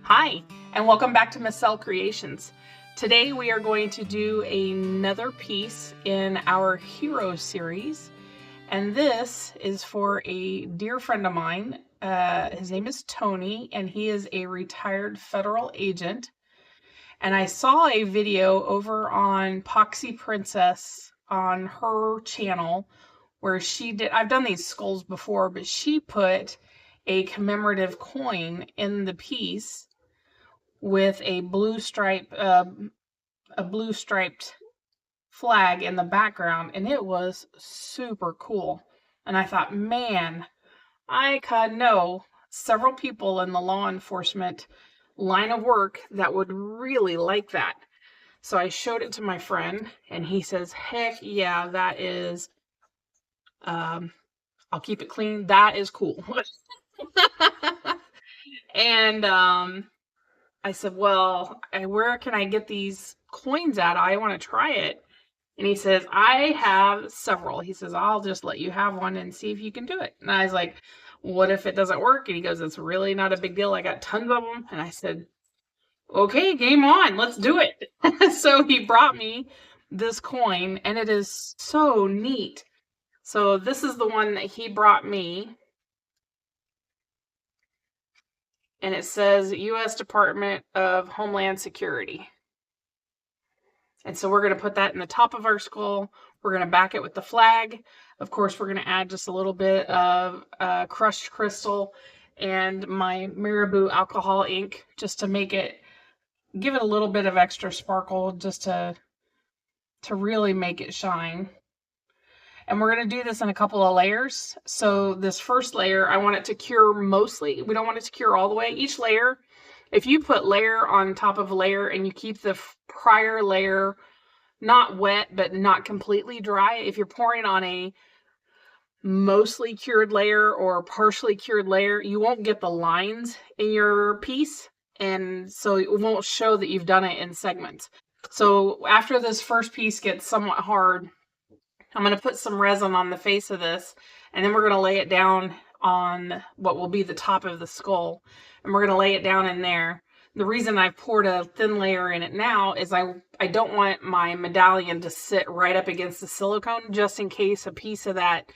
Hi, and welcome back to Miss Cell Creations. Today we are going to do another piece in our Hero series, and this is for a dear friend of mine. His name is Tony, and he is a retired federal agent. And I saw a video over on Poxy Princess on her channel where she did, I've done these skulls before, but she put a commemorative coin in the piece with a blue striped flag in the background, and it was super cool. And I thought, man, I could know several people in the law enforcement line of work that would really like that. So I showed it to my friend, and he says, heck yeah, that is, I'll keep it clean, that is cool. And I said, well, where can I get these coins at? I want to try it. And he says, I have several. He says, I'll just let you have one and see if you can do it. And I was like, what if it doesn't work? And he goes, it's really not a big deal. I got tons of them. And I said, okay, game on. Let's do it. So he brought me this coin, and it is so neat. So this is the one that he brought me. And it says U.S. Department of Homeland Security. And so we're going to put that in the top of our skull. We're going to back it with the flag. Of course, we're going to add just a little bit of crushed crystal and my Marabou alcohol ink just to make it, give it a little bit of extra sparkle, just to really make it shine. And we're going to do this in a couple of layers. So this first layer, I want it to cure mostly. We don't want it to cure all the way. Each layer, if you put layer on top of a layer and you keep the prior layer not wet but not completely dry, if you're pouring on a mostly cured layer or partially cured layer, you won't get the lines in your piece, and so it won't show that you've done it in segments. So after this first piece gets somewhat hard, I'm going to put some resin on the face of this, and then we're going to lay it down on what will be the top of the skull, and we're going to lay it down in there. The reason I've poured a thin layer in it now is I don't want my medallion to sit right up against the silicone, just in case a piece of that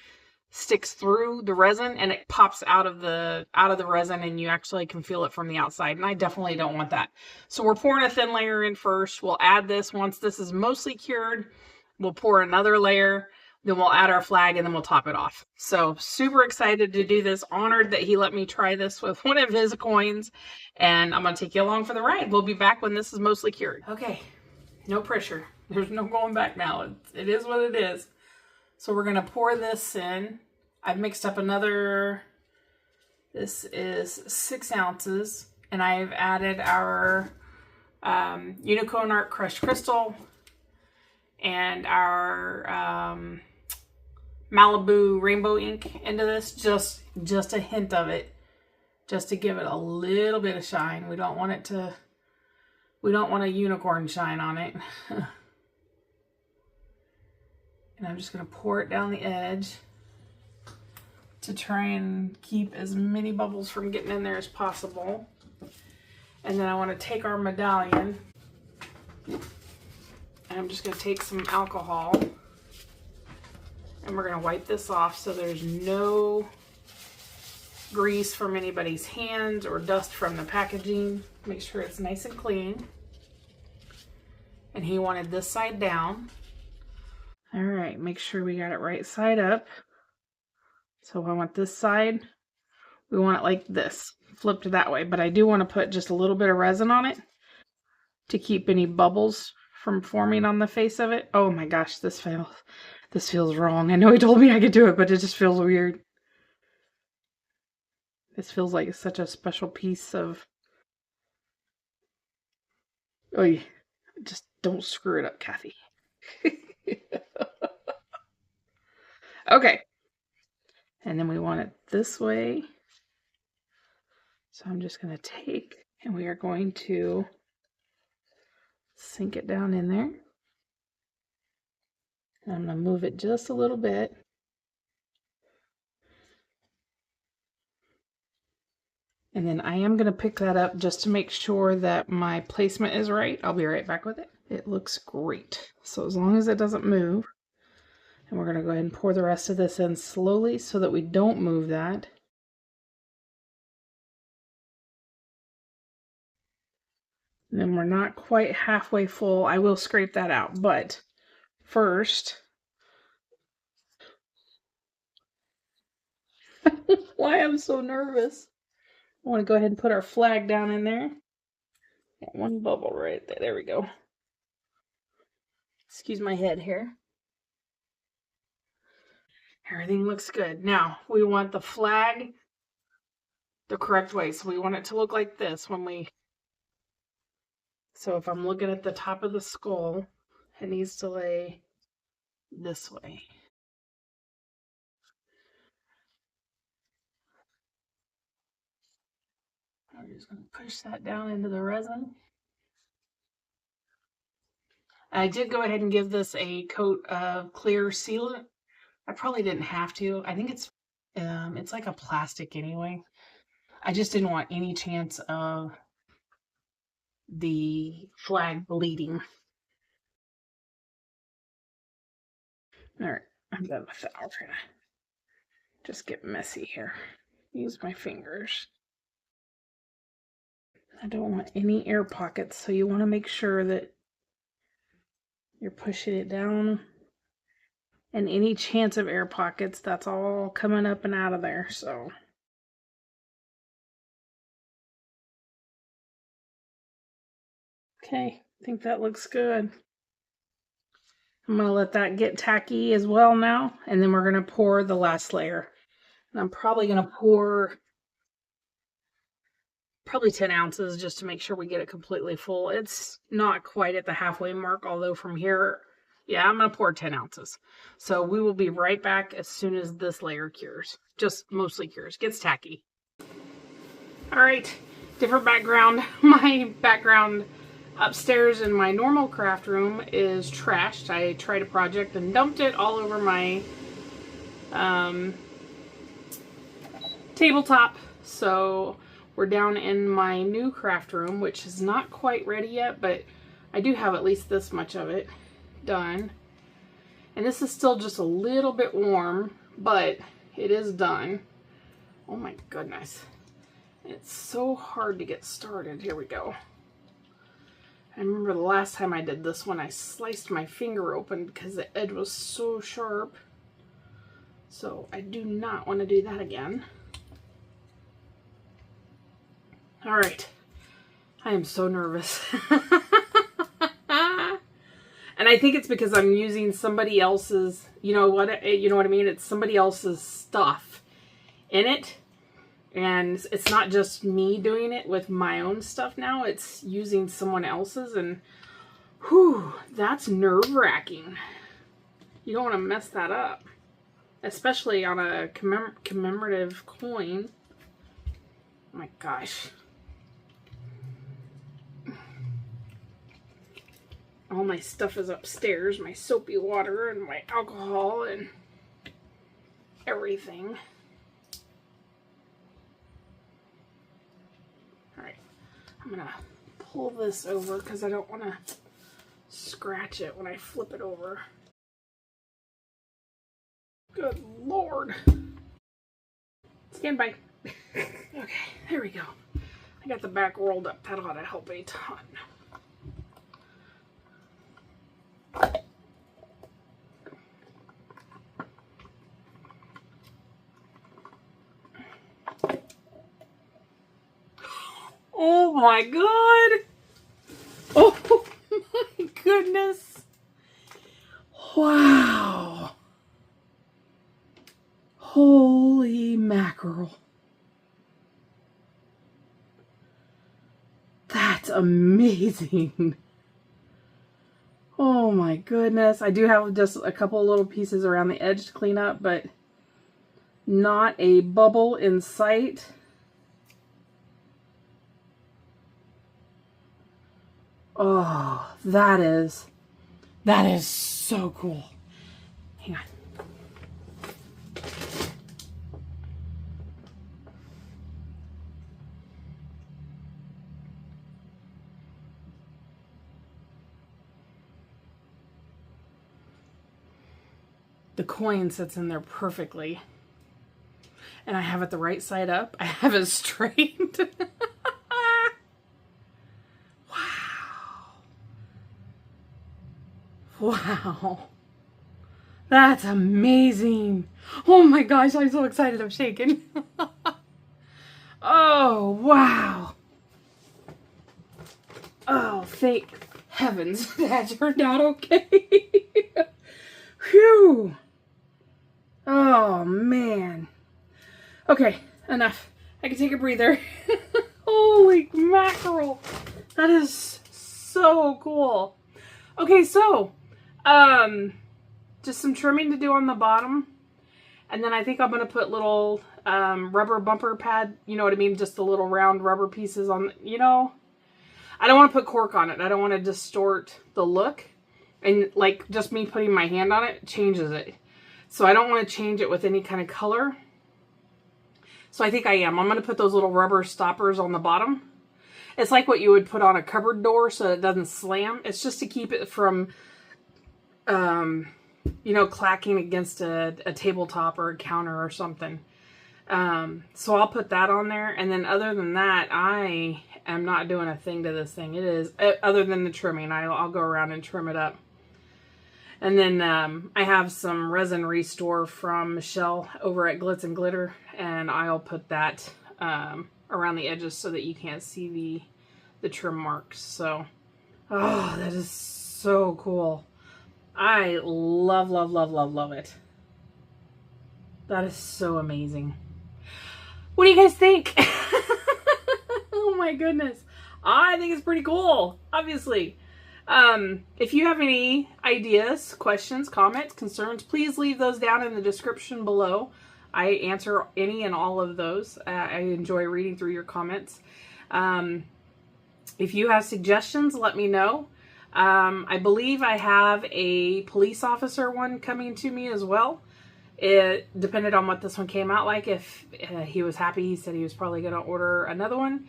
sticks through the resin and it pops out of the resin and you actually can feel it from the outside, and I definitely don't want that. So we're pouring a thin layer in first. We'll add this once this is mostly cured. We'll pour another layer, then we'll add our flag, and then we'll top it off. So super excited to do this. Honored that he let me try this with one of his coins, and I'm going to take you along for the ride. We'll be back when this is mostly cured. Okay, no pressure. There's no going back now. It is what it is. So we're going to pour this in. I've mixed up another, this is 6 ounces, and I've added our Unicorn Art crushed crystal and our Malibu rainbow ink into this, just a hint of it, just to give it a little bit of shine. We don't want a unicorn shine on it. And I'm just going to pour it down the edge to try and keep as many bubbles from getting in there as possible. And then I want to take our medallion, and I'm just going to take some alcohol, and we're going to wipe this off so there's no grease from anybody's hands or dust from the packaging. Make sure it's nice and clean. And he wanted this side down. All right, make sure we got it right side up. So I want this side, we want it like this, flipped that way, but I do want to put just a little bit of resin on it to keep any bubbles from forming on the face of it. Oh my gosh, this feels wrong. I know he told me I could do it, but it just feels weird. This feels like such a special piece of... Oh, just don't screw it up, Kathy. Okay. And then we want it this way. So I'm just going to take, and we are going to sink it down in there. And I'm going to move it just a little bit. And then I am going to pick that up just to make sure that my placement is right. I'll be right back with it. It looks great. So as long as it doesn't move, and we're going to go ahead and pour the rest of this in slowly so that we don't move that. And then we're not quite halfway full. I will scrape that out, but first, why I'm so nervous. I want to go ahead and put our flag down in there. Got one bubble right there. There we go. Excuse my head here. Everything looks good. Now, we want the flag the correct way. So we want it to look like this when we... So if I'm looking at the top of the skull, it needs to lay this way. I'm just going to push that down into the resin. I did go ahead and give this a coat of clear sealant. I probably didn't have to. I think it's like a plastic anyway. I just didn't want any chance of the flag bleeding. All right, I'm done with that. I'll try to just get messy here. Use my fingers. I don't want any air pockets, so you want to make sure that you're pushing it down. And any chance of air pockets, that's all coming up and out of there, so. Okay, I think that looks good. I'm going to let that get tacky as well now, and then we're going to pour the last layer. And I'm probably going to pour probably 10 ounces just to make sure we get it completely full. It's not quite at the halfway mark, although from here, yeah, I'm going to pour 10 ounces. So we will be right back as soon as this layer cures. Just mostly cures. Gets tacky. All right, different background. My background upstairs in my normal craft room is trashed. I tried a project and dumped it all over my tabletop. So we're down in my new craft room, which is not quite ready yet, but I do have at least this much of it done. And this is still just a little bit warm, but it is done. Oh my goodness. It's so hard to get started. Here we go. I remember the last time I did this one, I sliced my finger open because the edge was so sharp. So I do not want to do that again. All right. I am so nervous. And I think it's because I'm using somebody else's, you know what I mean? It's somebody else's stuff in it. And it's not just me doing it with my own stuff now. It's using someone else's, and whew, that's nerve-wracking. You don't want to mess that up. Especially on a commemorative coin. Oh my gosh. All my stuff is upstairs. My soapy water and my alcohol and everything. Alright. I'm going to pull this over because I don't want to scratch it when I flip it over. Good Lord. Stand by. Okay, there we go. I got the back rolled up. That ought to help a ton. Oh my God. Oh my goodness. Wow. Holy mackerel. That's amazing. Oh my goodness. I do have just a couple little pieces around the edge to clean up, but not a bubble in sight. Oh, that is so cool. Hang on. the coin sits in there perfectly. And I have it the right side up. I have it straight. Wow. Wow. That's amazing. Oh my gosh, I'm so excited. I'm shaking. Oh, wow. Oh, thank heavens that turned out okay. Phew. Oh, man. Okay, enough. I can take a breather. Holy mackerel. That is so cool. Okay, so, just some trimming to do on the bottom. And then I think I'm going to put little rubber bumper pad, you know what I mean? Just the little round rubber pieces on, you know. I don't want to put cork on it. I don't want to distort the look. And like just me putting my hand on it changes it. So I don't want to change it with any kind of color. So I think I am. I'm going to put those little rubber stoppers on the bottom. It's like what you would put on a cupboard door so that it doesn't slam. It's just to keep it from, you know, clacking against a tabletop or a counter or something. So I'll put that on there. And then other than that, I am not doing a thing to this thing. It is, other than the trimming, I'll go around and trim it up. And then I have some resin restore from Michelle over at Glitz and Glitter. And I'll put that around the edges so that you can't see the trim marks. So, oh, that is so cool. I love, love, love, love, love it. That is so amazing. What do you guys think? Oh my goodness. I think it's pretty cool, obviously. If you have any ideas, questions, comments, concerns, please leave those down in the description below. I answer any and all of those. I enjoy reading through your comments. If you have suggestions, let me know. I believe I have a police officer one coming to me as well. It depended on what this one came out like. If he was happy, he said he was probably going to order another one.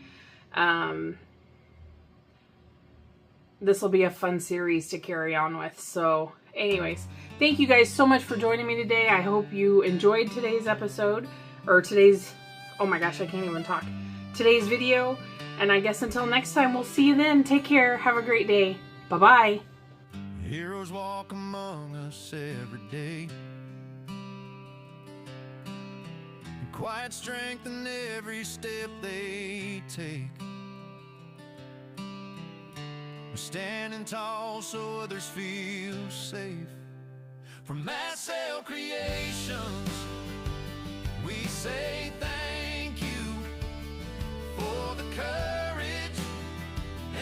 This will be a fun series to carry on with. So anyways, thank you guys so much for joining me today. I hope you enjoyed today's episode, or today's, oh my gosh, I can't even talk. Today's video. And I guess until next time, we'll see you then. Take care. Have a great day. Bye-bye. Heroes walk among us every day. Quiet strength in every step they take. We're standing tall so others feel safe. From mass cell creations, we say thank you for the courage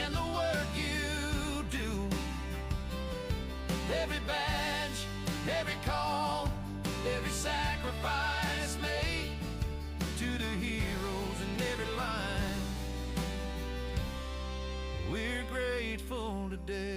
and the work you do. Every badge, every call, every sacrifice made to the heroes in every line. We're grateful today.